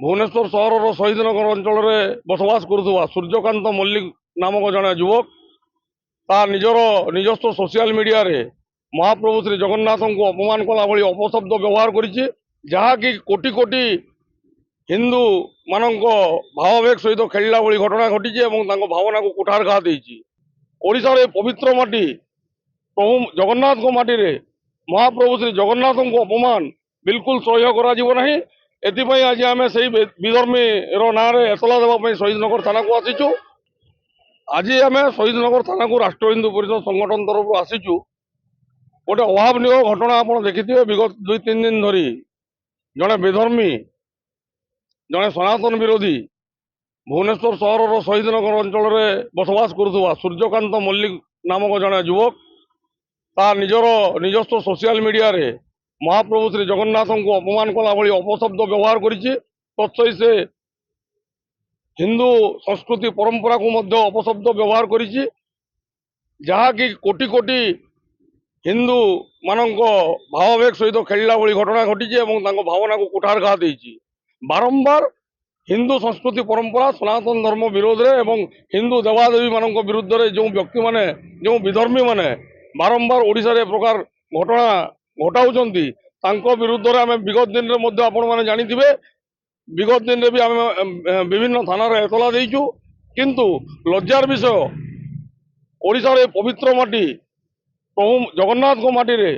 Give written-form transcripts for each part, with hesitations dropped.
भुवनेश्वर सहर शहीदनगर अंचल बसवास करुवा सूर्यकांत मल्लिक नामक जड़े युवक निजर निजस्व सोशल मीडिया रे महाप्रभु श्री जगन्नाथ को अपमान कला भली अपशब्द व्यवहार करी कोटि कोटि हिंदू मान भाववेग सहित खेलला भली घटना घटी भावना को कुठारघात ओडिशार पवित्र माटी प्रभु जगन्नाथ को माटी रे महाप्रभु श्री जगन्नाथ को अपमान बिल्कुल सह्य करा एथिपाई आज आम से विधर्मी ना एतला देवाई शहीदनगर थाना को आसीचु। आज आम शहीदनगर थाना को राष्ट्र हिंदू परिषद संगठन तरफ आसीचु। गोटे अभावन घटना आप देखिए विगत 2-3 दिन धरी जड़े विधर्मी जड़े सनातन विरोधी भुवनेश्वर सहर शहीदनगर अंचल बसवास करुवा सूर्यकांत मल्लिक नामक जड़े युवक निजर निजस्व सोशल मीडिया रे महाप्रभु श्री जगन्नाथ को अपमान कला भली अपशब्द व्यवहार करी तत्सही से हिंदू संस्कृति परंपरा को मध्य अपशब्द व्यवहार करी कोटि कोटि हिंदू मान भाववेग सहित खेलला भली घटना घटी भावना को कुठारघात बारंबार हिंदू संस्कृति परंपरा सनातन धर्म विरोध रे एवं हिंदू देवादेवी मान विरुद्ध रे जो व्यक्ति माने जो विधर्मी माने बारंबार ओडिशा रे प्रकार घटना घटाऊँच विरुद्ध में आम विगत दिन में आपण मैंने जानी विगत दिन भी आम विभिन्न थाना एतला देचु किंतु लज्जार विषय ओडिशार पवित्र माटी प्रभु जगन्नाथ को माटी रे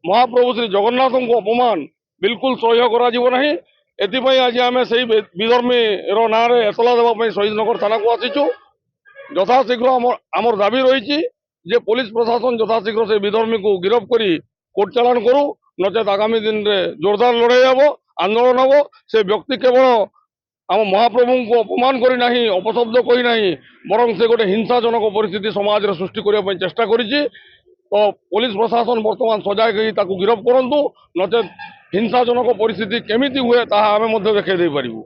महाप्रभु श्री जगन्नाथ को अपमान बिल्कुल सह्य करा एथिपाई आज आम से विधर्मी ना एतला देवाई शहीदनगर थाना को आसीचु। यथाशीघ्र आमर दाबी रही जे पुलिस प्रशासन यथाशीघ्र से विधर्मी को गिरफ्त करी कोर्ट चालान करू नचेत आगामी दिन में जोरदार लड़ाई हम आंदोलन हम से व्यक्ति केवल आम महाप्रभु को अपमान करना अपशब्द कहना बरं से गोटे हिंसाजनक परिस्थिति समाज रे सृष्टि करने चेष्टा करी तो पुलिस प्रशासन बर्तमान सजाग गिरफ्त करूँ नचेत हिंसाजनक परिस्थिति केमिति हुए ताहा आमे मध्य देखै दे पारिबु।